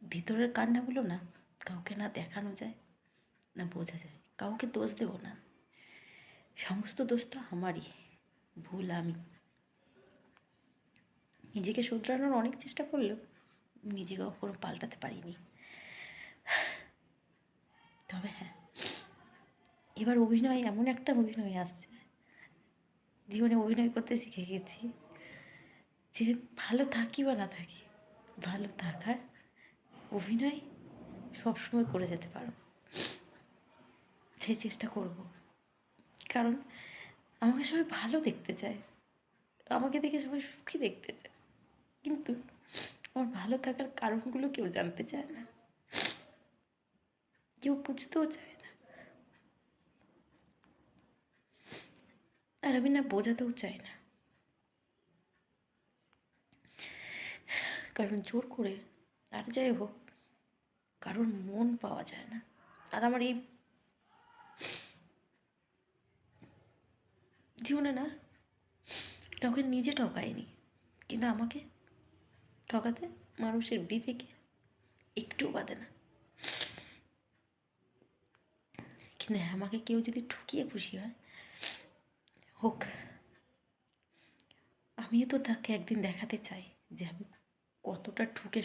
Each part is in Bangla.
ভিতরের কান্নাগুলো না কাউকে না দেখানো যায় না বোঝা যায়। কাউকে দোষ দেব না, সমস্ত দোষ তো আমারই, ভুল আমি। নিজেকে শুধরানোর অনেক চেষ্টা করলেও নিজেকে কখনো পাল্টাতে পারিনি। তবে হ্যাঁ, এবার অভিনয় এমন একটা অভিনয় আসছে, জীবনে অভিনয় করতে শিখে গেছি যে ভালো থাকি বা না থাকি, ভালো থাকার অভিনয় সবসময় করে যেতে পারো, সেই চেষ্টা করব। কারণ আমাকে সবাই ভালো দেখতে চায়, আমাকে দেখে সবাই সুখী দেখতে চায়, কিন্তু আমার ভালো থাকার কারণগুলো কেউ জানতে চায় না, কেউ বুঝতেও চায় না, আর আমি না বোঝাতেও চাই না। কারণ জোর করে আর যাই হোক কারোর মন পাওয়া যায় না। আর আমার এই জীবনে না কাউকে নিজে ঠকায়নি, কিন্তু আমাকে ঠকাতে মানুষের বিবেকে একটুও বাধে না। কিন্তু হ্যাঁ, আমাকে কেউ যদি ঠকিয়ে খুশি হয় হোক, আমিও তো তাকে একদিন দেখাতে চাই যে আমি কতটা ঠুকে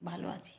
ভালো আছি।